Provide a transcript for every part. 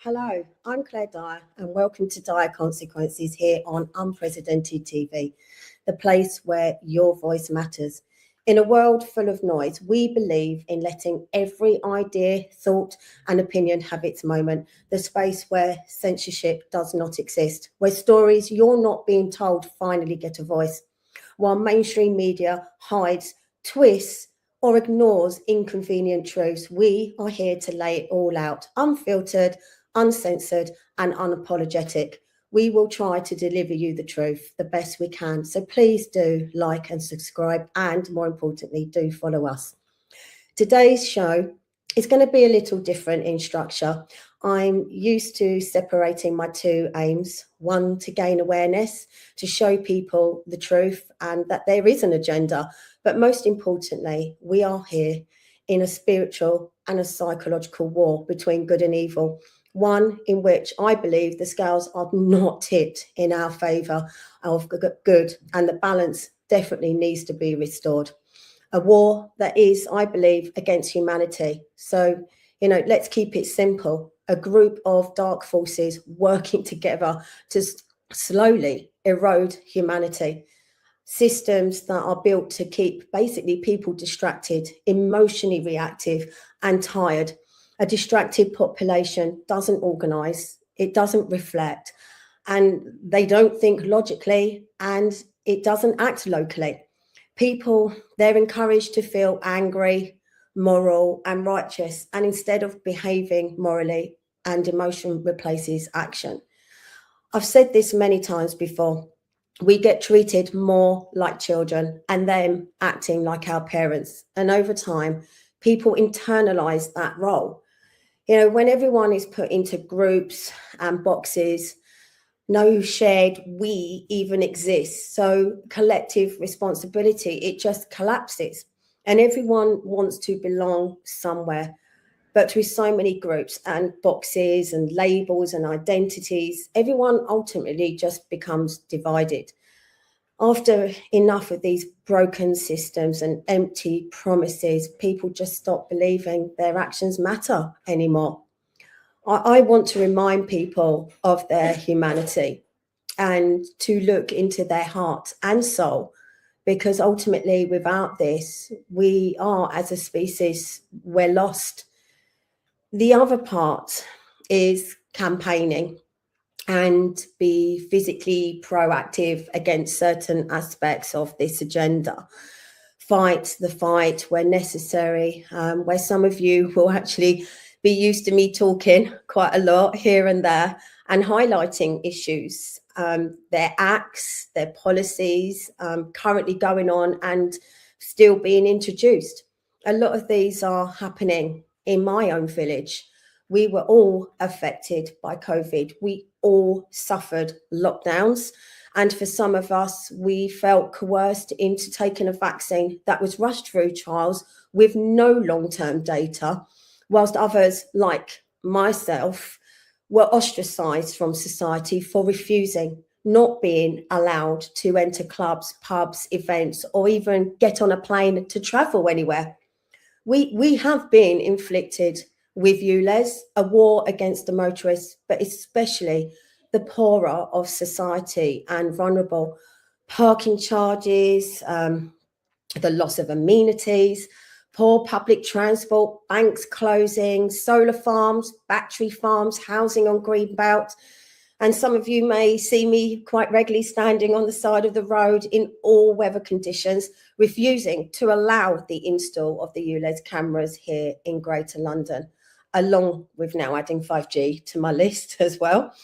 Hello, I'm Claire Dyer, and welcome to Dyer Consequences here on Unprecedented TV, the place where your voice matters. In a world full of noise, we believe in letting every idea, thought, and opinion have its moment, the space where censorship does not exist, where stories you're not being told finally get a voice, while mainstream media hides, twists, or ignores inconvenient truths. We are here to lay it all out, unfiltered, uncensored, and unapologetic. We will try to deliver you the truth the best we can. So please do like and subscribe, and more importantly, do follow us. Today's show is going to be a little different in structure. I'm used to separating my two aims, one to gain awareness, to show people the truth and that there is an agenda. But most importantly, we are here in a spiritual and a psychological war between good and evil, one in which I believe the scales are not tipped in our favour of good, and the balance definitely needs to be restored. A war that is, I believe, against humanity. So, let's keep it simple. A group of dark forces working together to slowly erode humanity. Systems that are built to keep basically people distracted, emotionally reactive, and tired. A distracted population doesn't organise, it doesn't reflect, and they don't think logically, and it doesn't act locally. People, they're encouraged to feel angry, moral, and righteous, and instead of behaving morally, and emotion replaces action. I've said this many times before. We get treated more like children and them acting like our parents. And over time, people internalize that role. When everyone is put into groups and boxes, no shared we even exists. So collective responsibility, it just collapses. And everyone wants to belong somewhere. But through so many groups and boxes and labels and identities, everyone ultimately just becomes divided. After enough of these broken systems and empty promises, people just stop believing their actions matter anymore. I want to remind people of their humanity and to look into their heart and soul, because ultimately without this, we are, as a species, we're lost. The other part is campaigning and be physically proactive against certain aspects of this agenda. Fight the fight where necessary, where some of you will actually be used to me talking quite a lot here and there and highlighting issues, their acts, their policies currently going on and still being introduced. A lot of these are happening in my own village. We were all affected by COVID. We all suffered lockdowns. And for some of us, we felt coerced into taking a vaccine that was rushed through trials with no long-term data, whilst others, like myself, were ostracised from society for refusing, not being allowed to enter clubs, pubs, events, or even get on a plane to travel anywhere. We have been inflicted with ULEZ, a war against the motorists, but especially the poorer of society and vulnerable. Parking charges, the loss of amenities, poor public transport, banks closing, solar farms, battery farms, housing on greenbelt. And some of you may see me quite regularly standing on the side of the road in all weather conditions, refusing to allow the install of the ULEZ cameras here in Greater London, along with now adding 5G to my list as well.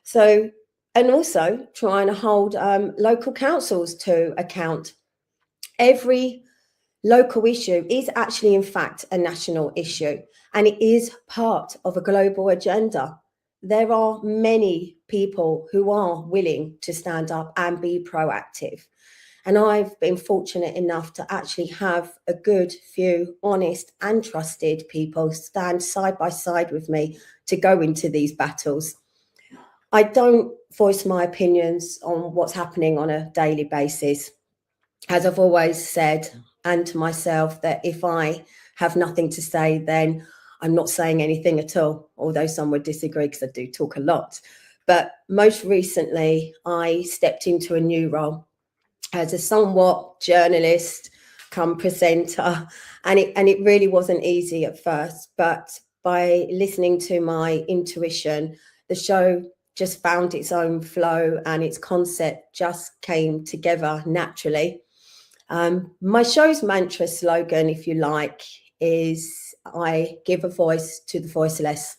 So, and also trying to hold local councils to account. Every local issue is actually, in fact, a national issue, and it is part of a global agenda. There are many people who are willing to stand up and be proactive. And I've been fortunate enough to actually have a good few honest and trusted people stand side by side with me to go into these battles. I don't voice my opinions on what's happening on a daily basis. As I've always said, and to myself, that if I have nothing to say, then I'm not saying anything at all, although some would disagree because I do talk a lot. But most recently, I stepped into a new role as a somewhat journalist come presenter, and it really wasn't easy at first, but by listening to my intuition, the show just found its own flow and its concept just came together naturally. My show's mantra slogan, if you like, is I give a voice to the voiceless,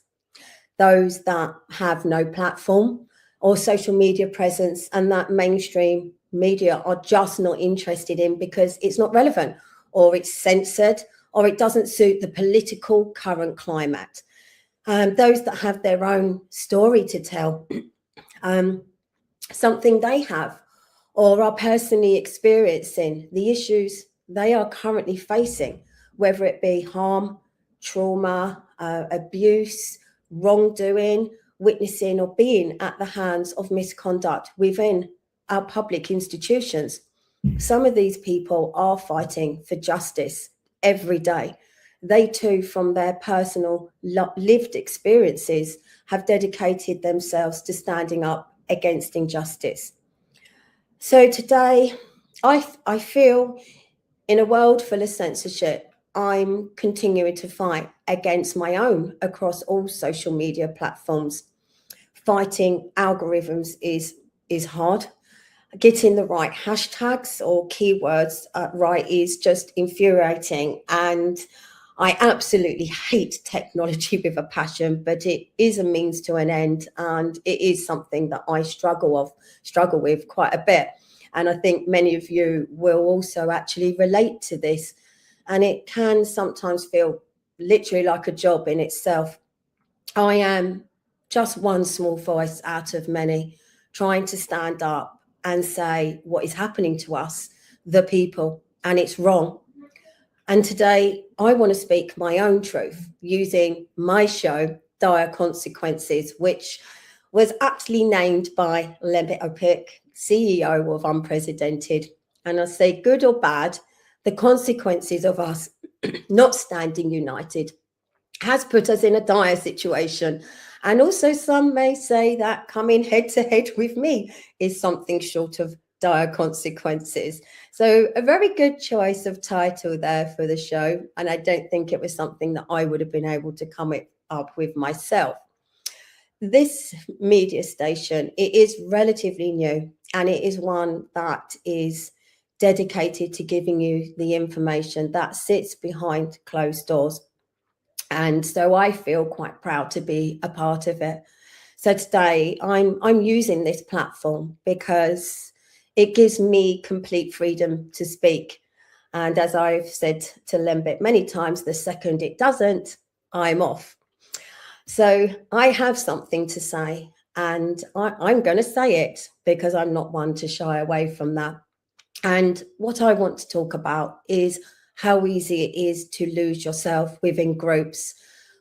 those that have no platform or social media presence and that mainstream media are just not interested in because it's not relevant or it's censored or it doesn't suit the political current climate. Those that have their own story to tell, something they have or are personally experiencing the issues they are currently facing, whether it be harm, trauma, abuse, wrongdoing, witnessing or being at the hands of misconduct within our public institutions. Some of these people are fighting for justice every day. They too, from their personal lived experiences, have dedicated themselves to standing up against injustice. So today, I feel in a world full of censorship, I'm continuing to fight against my own across all social media platforms. Fighting algorithms is hard. Getting the right hashtags or keywords right is just infuriating. And I absolutely hate technology with a passion, but it is a means to an end. And it is something that I struggle with quite a bit. And I think many of you will also actually relate to this. And it can sometimes feel literally like a job in itself. I am just one small voice out of many trying to stand up and say what is happening to us, the people, and it's wrong. And today I want to speak my own truth using my show, Dire Consequences, which was actually named by Lembit Opik, CEO of Unprecedented. And I say good or bad, the consequences of us not standing united has put us in a dire situation. And also some may say that coming head to head with me is something short of dire consequences. So a very good choice of title there for the show. And I don't think it was something that I would have been able to come up with myself. This media station, it is relatively new and it is one that is dedicated to giving you the information that sits behind closed doors. And so I feel quite proud to be a part of it. So today I'm using this platform because it gives me complete freedom to speak. And as I've said to Lembit many times, the second it doesn't, I'm off. So I have something to say and I'm going to say it because I'm not one to shy away from that. And what I want to talk about is how easy it is to lose yourself within groups,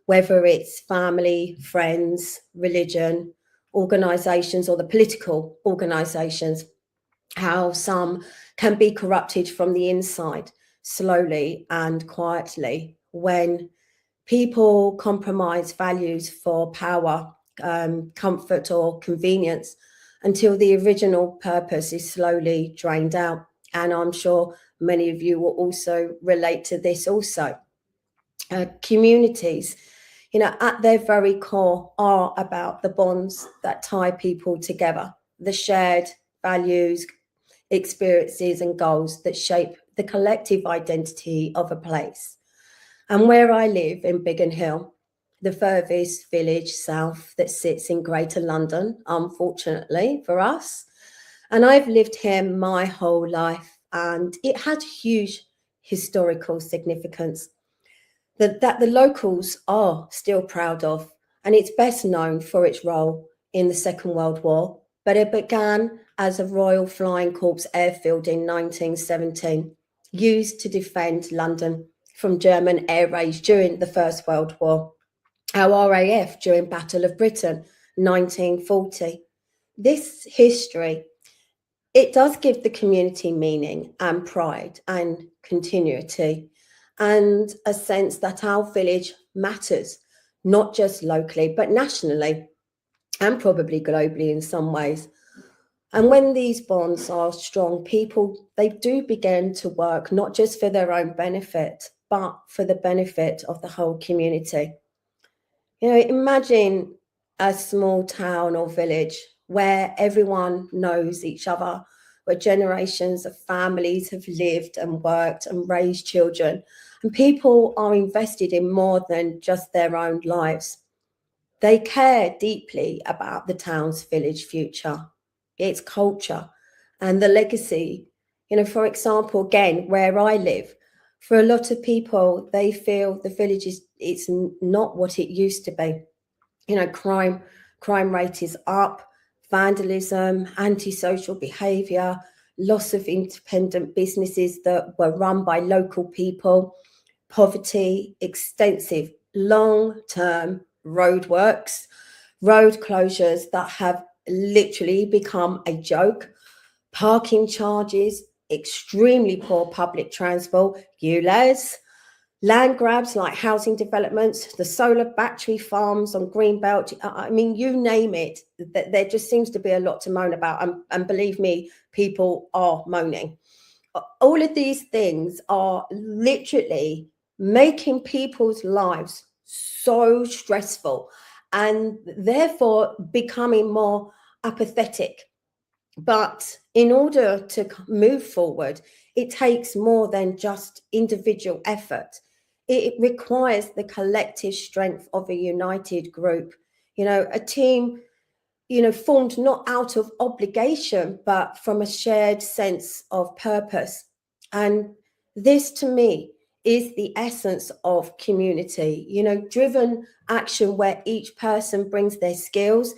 whether it's family, friends, religion, organisations, or the political organisations, how some can be corrupted from the inside slowly and quietly when people compromise values for power, comfort, or convenience until the original purpose is slowly drained out. And I'm sure many of you will also relate to this also. Communities, at their very core are about the bonds that tie people together, the shared values, experiences and goals that shape the collective identity of a place. And where I live in Biggin Hill, the furthest village south that sits in Greater London, unfortunately for us, and I've lived here my whole life, and it had huge historical significance that the locals are still proud of, and it's best known for its role in the Second World War, but it began as a Royal Flying Corps airfield in 1917, used to defend London from German air raids during the First World War, our RAF during Battle of Britain, 1940. This history, it does give the community meaning and pride and continuity and a sense that our village matters not just locally, but nationally and probably globally in some ways. And when these bonds are strong, people, they do begin to work not just for their own benefit, but for the benefit of the whole community. Imagine a small town or village where everyone knows each other, where generations of families have lived and worked and raised children, and people are invested in more than just their own lives. They care deeply about the town's village future, its culture, and the legacy. For example, again, where I live, for a lot of people, they feel the village is it's not what it used to be. Crime rate is up, vandalism, antisocial behaviour, loss of independent businesses that were run by local people, poverty, extensive long-term roadworks, road closures that have literally become a joke, parking charges, extremely poor public transport, ULEZ, land grabs like housing developments, the solar battery farms on Greenbelt. I mean, you name it, there just seems to be a lot to moan about. And believe me, people are moaning. All of these things are literally making people's lives so stressful and therefore becoming more apathetic. But in order to move forward, it takes more than just individual effort. It requires the collective strength of a united group, a team, formed not out of obligation, but from a shared sense of purpose. And this to me is the essence of community, driven action where each person brings their skills,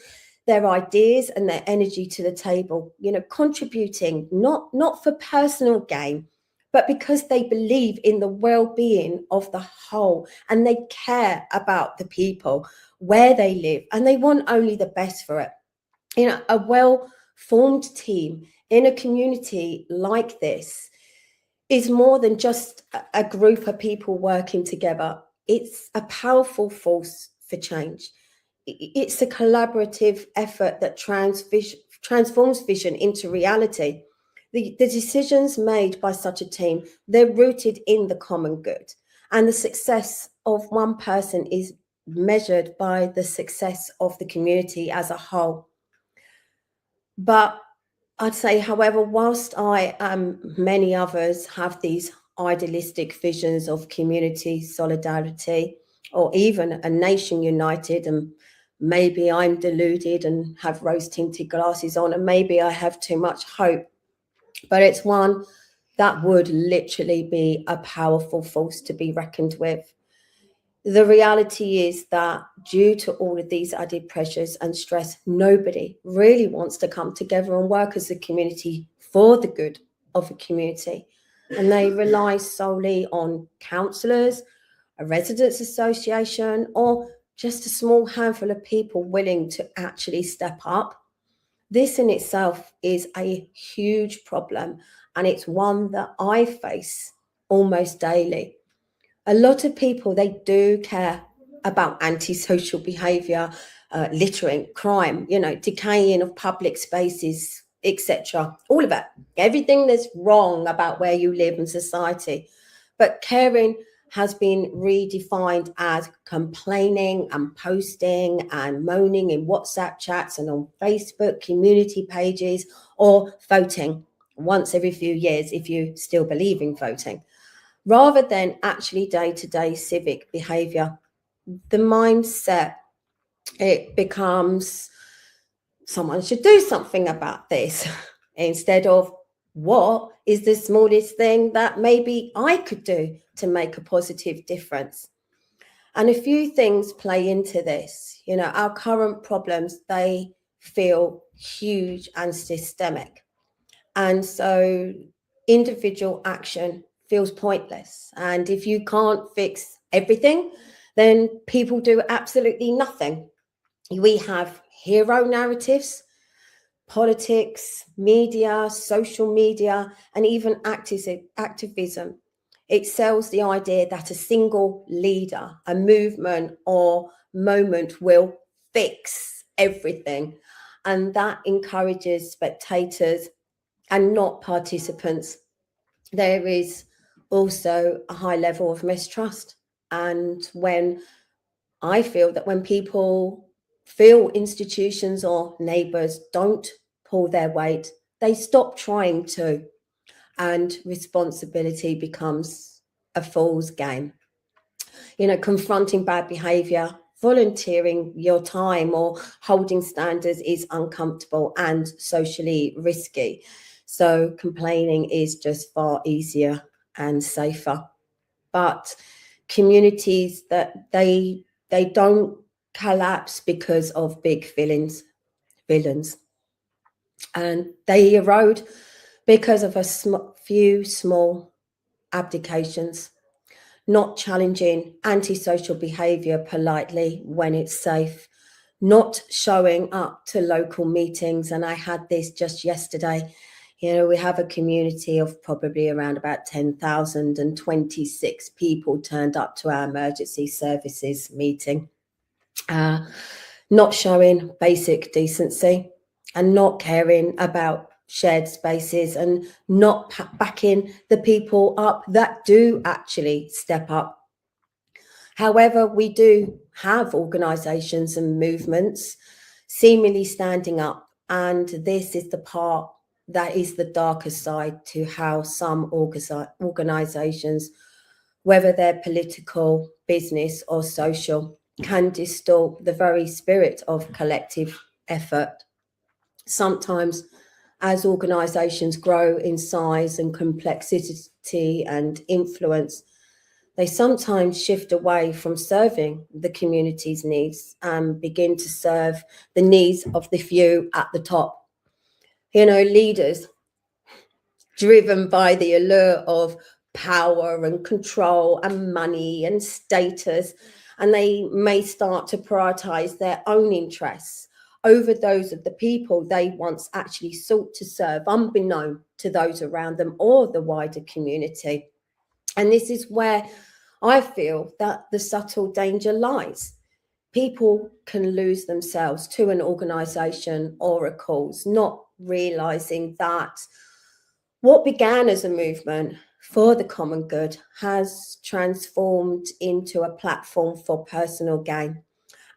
their ideas and their energy to the table, contributing not for personal gain, but because they believe in the well-being of the whole and they care about the people where they live and they want only the best for it. A well-formed team in a community like this is more than just a group of people working together. It's a powerful force for change. It's a collaborative effort that transforms vision into reality. The decisions made by such a team, they're rooted in the common good. And the success of one person is measured by the success of the community as a whole. But I'd say, however, whilst I and many others have these idealistic visions of community solidarity, or even a nation united, and maybe I'm deluded and have rose-tinted glasses on, and maybe I have too much hope, but it's one that would literally be a powerful force to be reckoned with. The reality is that due to all of these added pressures and stress, nobody really wants to come together and work as a community for the good of a community. And they rely solely on councillors, a residents association, or just a small handful of people willing to actually step up. This in itself is a huge problem, and it's one that I face almost daily. A lot of people, they do care about antisocial behaviour, littering, crime, decaying of public spaces, etc. All of it, everything that's wrong about where you live in society. But caring has been redefined as complaining and posting and moaning in WhatsApp chats and on Facebook community pages, or voting once every few years if you still believe in voting, rather than actually day-to-day civic behaviour. The mindset, it becomes someone should do something about this instead of what is the smallest thing that maybe I could do to make a positive difference. And a few things play into this. Our current problems, they feel huge and systemic. And so individual action feels pointless. And if you can't fix everything, then people do absolutely nothing. We have hero narratives, politics, media, social media, and even activism. It sells the idea that a single leader, a movement, or moment will fix everything. And that encourages spectators and not participants. There is also a high level of mistrust. And I feel that when people feel institutions or neighbours don't pull their weight, they stop trying to, and responsibility becomes a fool's game. Confronting bad behaviour, volunteering your time, or holding standards is uncomfortable and socially risky. So complaining is just far easier and safer. But communities that they don't collapse because of big villains, and they erode because of a few small abdications, not challenging antisocial behaviour politely when it's safe, not showing up to local meetings. And I had this just yesterday. We have a community of probably around about 10,000, and 26 people turned up to our emergency services meeting, not showing basic decency and not caring about shared spaces and not backing the people up that do actually step up. However, we do have organisations and movements seemingly standing up, and this is the part that is the darker side to how some organisations, whether they're political, business or social, can distort the very spirit of collective effort. Sometimes as organisations grow in size and complexity and influence, they sometimes shift away from serving the community's needs and begin to serve the needs of the few at the top. Leaders driven by the allure of power and control and money and status, and they may start to prioritize their own interests over those of the people they once actually sought to serve, unbeknown to those around them or the wider community. And this is where I feel that the subtle danger lies. People can lose themselves to an organisation or a cause, not realising that what began as a movement for the common good has transformed into a platform for personal gain.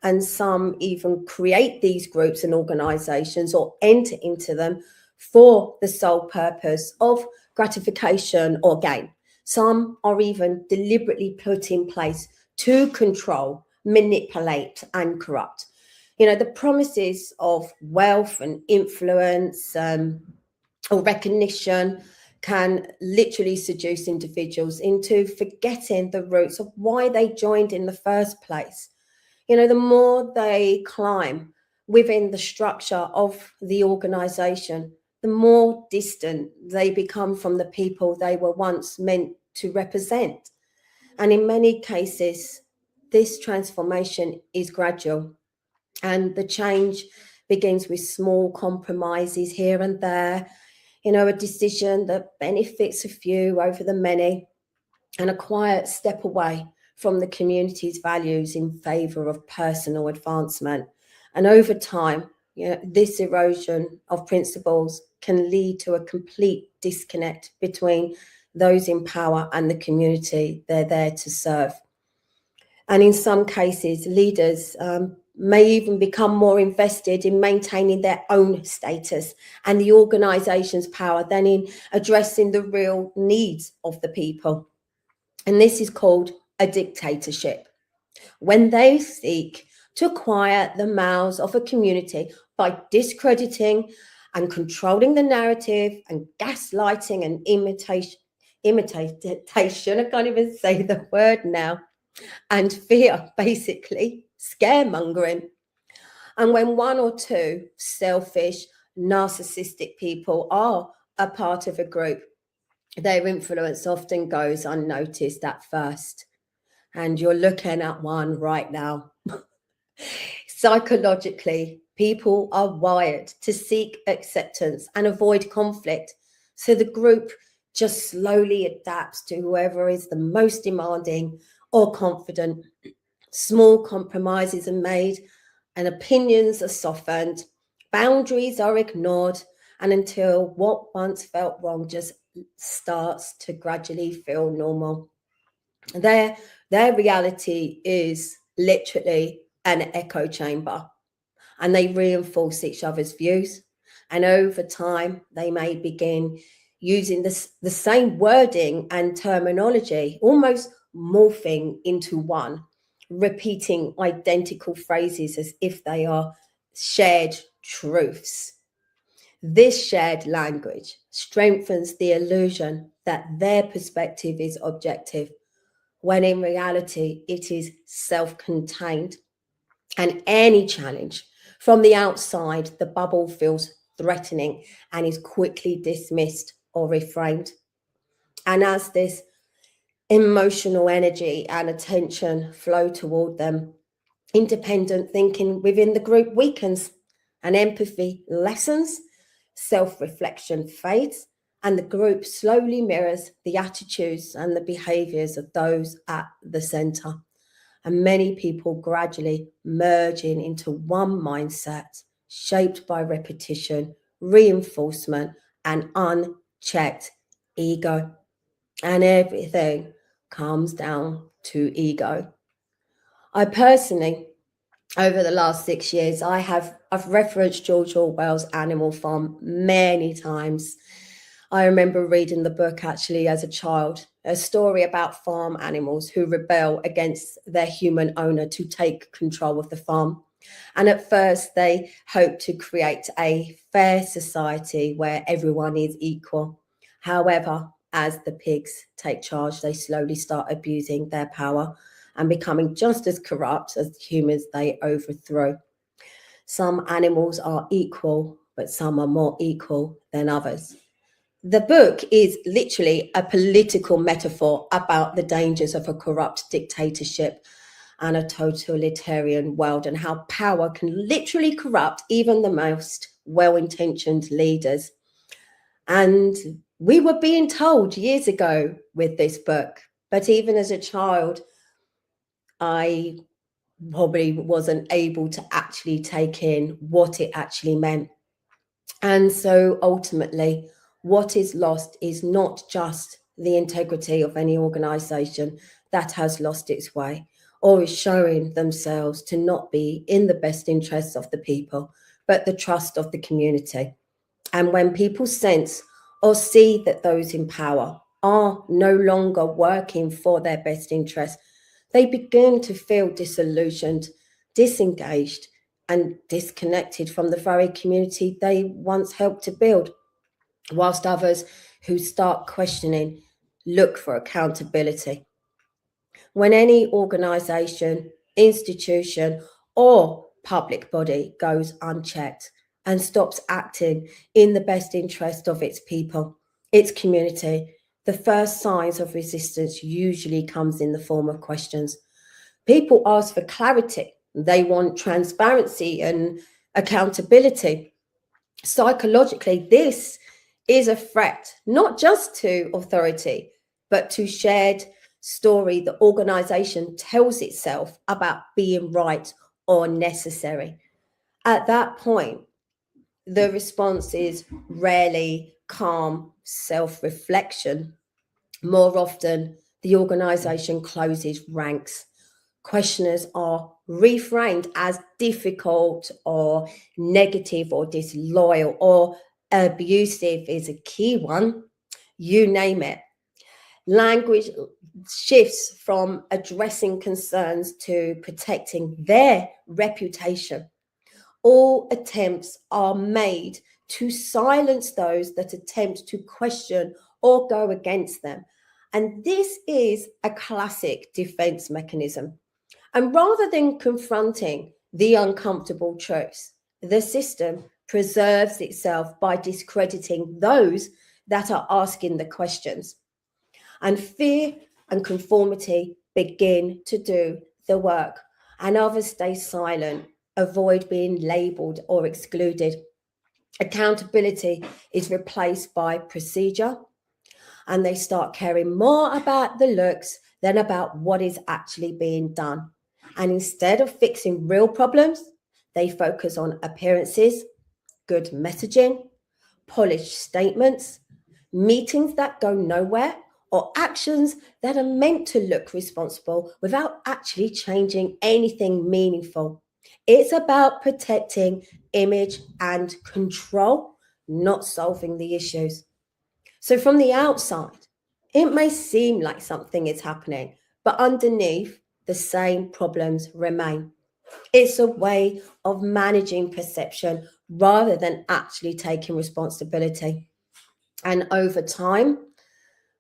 And some even create these groups and organisations or enter into them for the sole purpose of gratification or gain. Some are even deliberately put in place to control, manipulate and corrupt. The promises of wealth and influence or recognition can literally seduce individuals into forgetting the roots of why they joined in the first place. The more they climb within the structure of the organisation, the more distant they become from the people they were once meant to represent. And in many cases, this transformation is gradual, and the change begins with small compromises here and there, a decision that benefits a few over the many, and a quiet step away from the community's values in favour of personal advancement. And over time, this erosion of principles can lead to a complete disconnect between those in power and the community they're there to serve. And in some cases, leaders may even become more invested in maintaining their own status and the organisation's power than in addressing the real needs of the people. And this is called a dictatorship, when they seek to quiet the mouths of a community by discrediting and controlling the narrative and gaslighting and imitation, I can't even say the word now, and fear, basically, scaremongering. And when one or two selfish, narcissistic people are a part of a group, their influence often goes unnoticed at first. And you're looking at one right now. Psychologically, people are wired to seek acceptance and avoid conflict. So the group just slowly adapts to whoever is the most demanding or confident. Small compromises are made and opinions are softened, boundaries are ignored, and until what once felt wrong just starts to gradually feel normal. Their, their reality is literally an echo chamber, and they reinforce each other's views. And over time, they may begin using the same wording and terminology, almost morphing into one, repeating identical phrases as if they are shared truths. This shared language strengthens the illusion that their perspective is objective, when in reality it is self contained. And any challenge from the outside, the bubble feels threatening and is quickly dismissed or reframed. And as this emotional energy and attention flow toward them, independent thinking within the group weakens and empathy lessens, self reflection fades, and the group slowly mirrors the attitudes and the behaviors of those at the center. And many people gradually merging into one mindset shaped by repetition, reinforcement, and unchecked ego. And everything comes down to ego. I personally, over the last 6 years, I've referenced George Orwell's Animal Farm many times. I remember reading the book actually as a child, a story about farm animals who rebel against their human owner to take control of the farm. And at first, they hope to create a fair society where everyone is equal. However, as the pigs take charge, they slowly start abusing their power and becoming just as corrupt as the humans they overthrow. Some animals are equal, but some are more equal than others. The book is literally a political metaphor about the dangers of a corrupt dictatorship and a totalitarian world, and how power can literally corrupt even the most well-intentioned leaders. And we were being told years ago with this book, but even as a child, I probably wasn't able to actually take in what it actually meant. And so ultimately, what is lost is not just the integrity of any organization that has lost its way or is showing themselves to not be in the best interests of the people, but the trust of the community. And when people sense or see that those in power are no longer working for their best interests, they begin to feel disillusioned, disengaged, and disconnected from the very community they once helped to build, whilst others who start questioning look for accountability. When any organisation, institution, or public body goes unchecked and stops acting in the best interest of its people, its community, the first signs of resistance usually comes in the form of questions. People ask for clarity. They want transparency and accountability. Psychologically, this is a threat, not just to authority, but to shared story the organization tells itself about being right or necessary. At that point, the response is rarely calm self reflection. More often, the organization closes ranks. Questioners are reframed as difficult or negative or disloyal or abusive is a key one. You name it. Language shifts from addressing concerns to protecting their reputation. All attempts are made to silence those that attempt to question or go against them. And this is a classic defense mechanism. And rather than confronting the uncomfortable truths, the system preserves itself by discrediting those that are asking the questions. And fear and conformity begin to do the work, and others stay silent, avoid being labeled or excluded. Accountability is replaced by procedure, and they start caring more about the looks than about what is actually being done. And instead of fixing real problems, they focus on appearances, good messaging, polished statements, meetings that go nowhere, or actions that are meant to look responsible without actually changing anything meaningful. It's about protecting image and control, not solving the issues. So, from the outside, it may seem like something is happening, but underneath, the same problems remain. It's a way of managing perception rather than actually taking responsibility. And over time,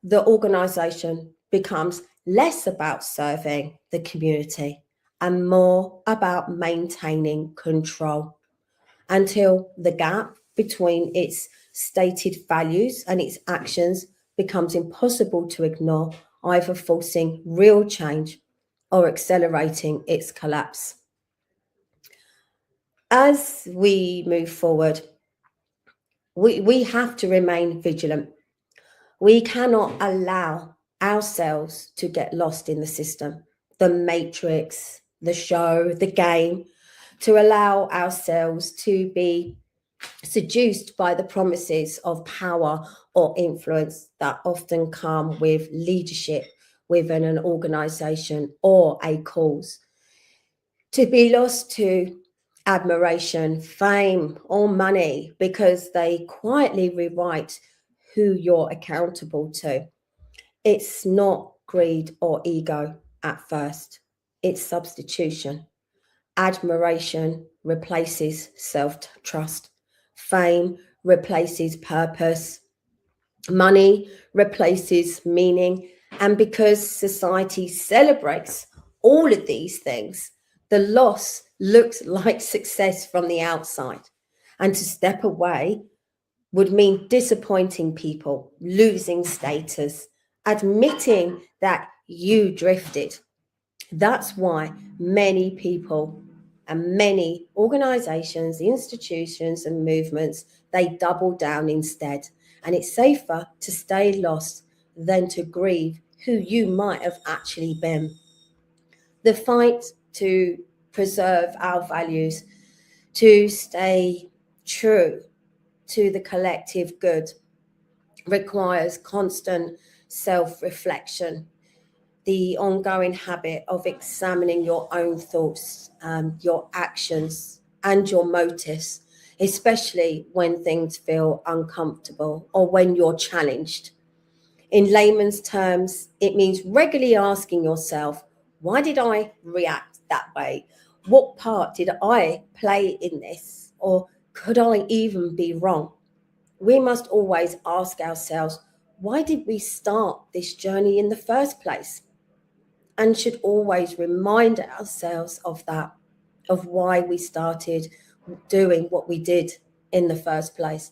the organization becomes less about serving the community and more about maintaining control until the gap between its stated values and its actions becomes impossible to ignore, either forcing real change or accelerating its collapse. As we move forward, we have to remain vigilant. We cannot allow ourselves to get lost in the system, the matrix, the show, the game, to allow ourselves to be seduced by the promises of power or influence that often come with leadership within an organization or a cause. To be lost to admiration, fame, or money because they quietly rewrite who you're accountable to. It's not greed or ego at first, it's substitution. Admiration replaces self trust, fame replaces purpose, money replaces meaning. And because society celebrates all of these things, the loss looks like success from the outside. And to step away would mean disappointing people, losing status, admitting that you drifted. That's why many people and many organizations, institutions, and movements, they double down instead. And it's safer to stay lost than to grieve who you might have actually been. The fight to preserve our values, to stay true to the collective good, requires constant self reflection, the ongoing habit of examining your own thoughts, your actions, and your motives, especially when things feel uncomfortable or when you're challenged. In layman's terms, it means regularly asking yourself, why did I react that way? What part did I play in this? Or could I even be wrong? We must always ask ourselves, why did we start this journey in the first place? And should always remind ourselves of that, of why we started doing what we did in the first place.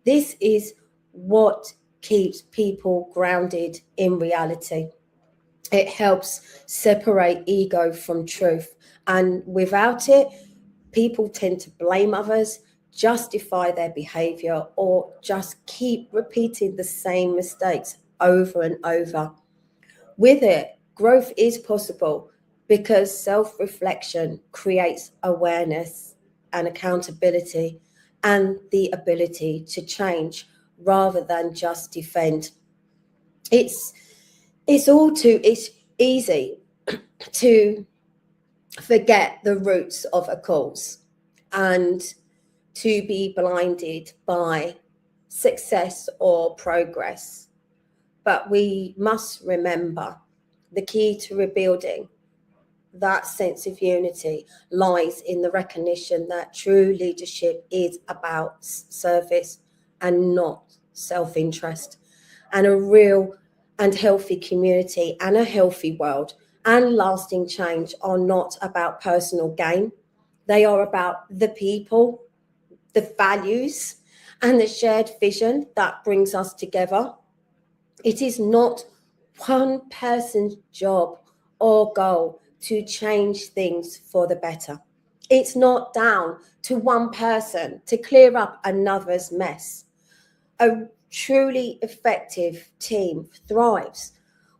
This is what keeps people grounded in reality. It helps separate ego from truth. And without it, people tend to blame others, justify their behavior, or just keep repeating the same mistakes over and over. With it, growth is possible because self reflection creates awareness and accountability and the ability to change rather than just defend. It's it's easy to forget the roots of a cause and to be blinded by success or progress. But we must remember the key to rebuilding that sense of unity lies in the recognition that true leadership is about service and not self interest. And a real and healthy community and a healthy world and lasting change are not about personal gain, they are about the people, the values, and the shared vision that brings us together. It is not one person's job or goal to change things for the better. It's not down to one person to clear up another's mess. A truly effective team thrives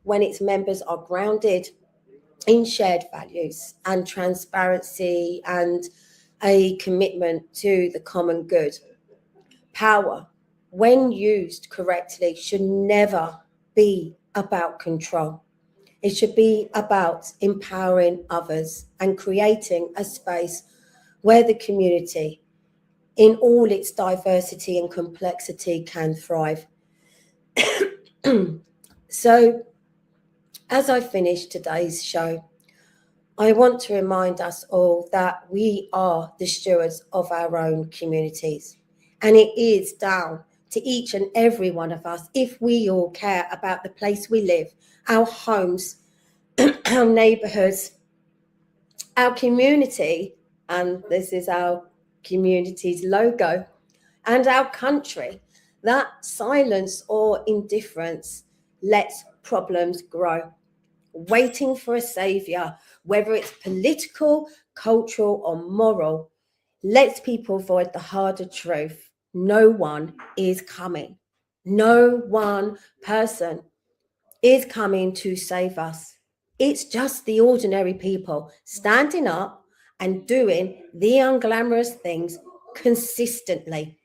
when its members are grounded in shared values and transparency and a commitment to the common good. Power, when used correctly, should never be about control. It should be about empowering others and creating a space where the community, in all its diversity and complexity, can thrive. So, as I finish today's show, I want to remind us all that we are the stewards of our own communities. And it is down to each and every one of us, if we all care about the place we live, our homes, our neighbourhoods, our community, and this is our community's logo, and our country, that silence or indifference lets problems grow. Waiting for a saviour, whether it's political, cultural, or moral, lets people avoid the harder truth. No one is coming. No one person is coming to save us. It's just the ordinary people standing up and doing the unglamorous things consistently.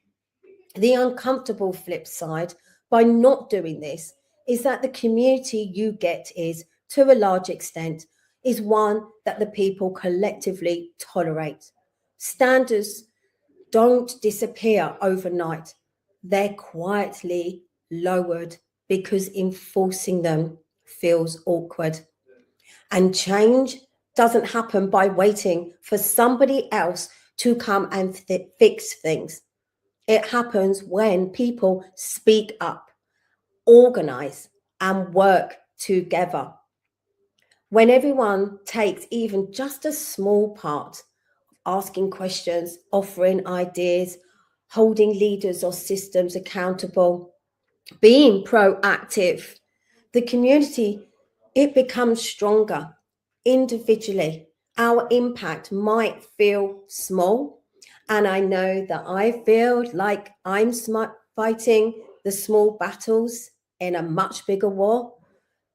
The uncomfortable flip side by not doing this is that the community you get is, to a large extent, is one that the people collectively tolerate. Standards don't disappear overnight. They're quietly lowered because enforcing them feels awkward. And change doesn't happen by waiting for somebody else to come and fix things. It happens when people speak up, organize, and work together. When everyone takes even just a small part, asking questions, offering ideas, holding leaders or systems accountable, being proactive, the community, it becomes stronger. Individually, our impact might feel small, and I know that I feel like I'm fighting the small battles in a much bigger war.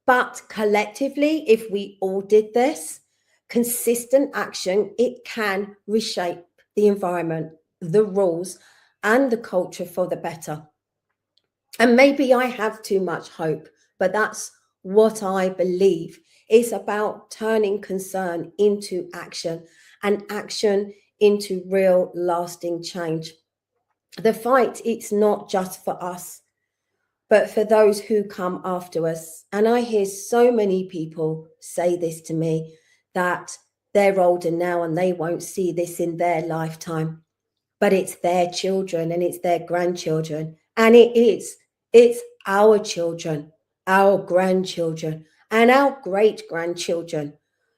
But collectively, if we all did this, consistent action, it can reshape the environment, the rules, and the culture for the better. And maybe I have too much hope, but that's what I believe. It's about turning concern into action and action into real lasting change. The fight, it's not just for us, but for those who come after us. And I hear so many people say this to me, that they're older now and they won't see this in their lifetime, but it's their children and it's their grandchildren. And it's our children, our grandchildren, and our great grandchildren,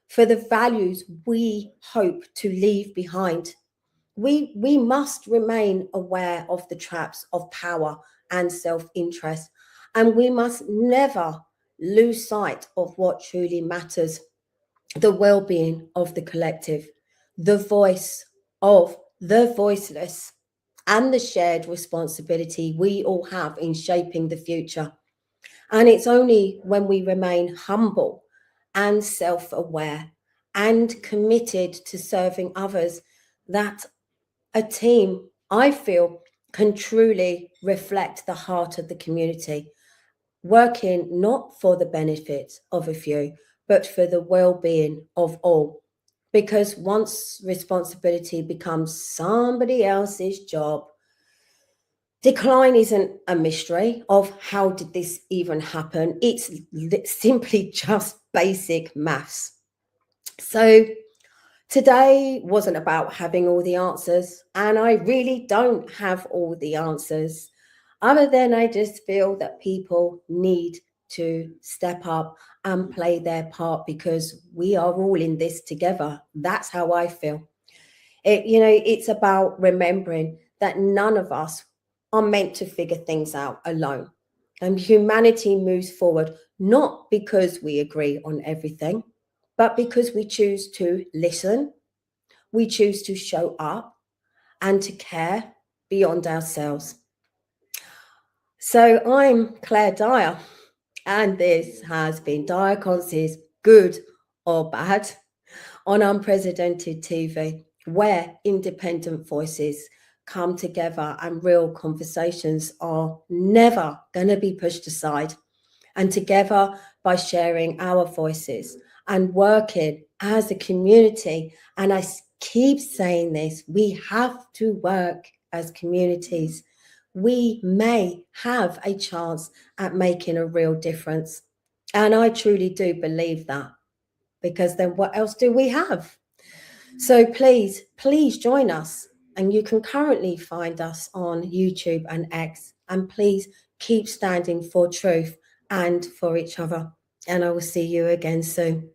for the values we hope to leave behind. We must remain aware of the traps of power and self-interest, and we must never lose sight of what truly matters: the well-being of the collective, the voice of the voiceless, and the shared responsibility we all have in shaping the future. And it's only when we remain humble and self-aware and committed to serving others that a team, I feel, can truly reflect the heart of the community, working not for the benefit of a few, but for the well-being of all. Because once responsibility becomes somebody else's job, decline isn't a mystery of how did this even happen. It's simply just basic maths. So today wasn't about having all the answers, and I really don't have all the answers, other than I just feel that people need to step up and play their part, because we are all in this together. That's how I feel. It's about remembering that none of us are meant to figure things out alone. And humanity moves forward not because we agree on everything, but because we choose to listen, we choose to show up, and to care beyond ourselves. So I'm Claire Dyer, and this has been Dyer Conce's Good or bad, on unprecedented TV, where independent voices come together and real conversations are never going to be pushed aside. And together, by sharing our voices and working as a community, and I keep saying this, we have to work as communities. We may have a chance at making a real difference. And I truly do believe that, because then what else do we have? So please join us. And you can currently find us on YouTube and X. And please keep standing for truth and for each other. And I will see you again soon.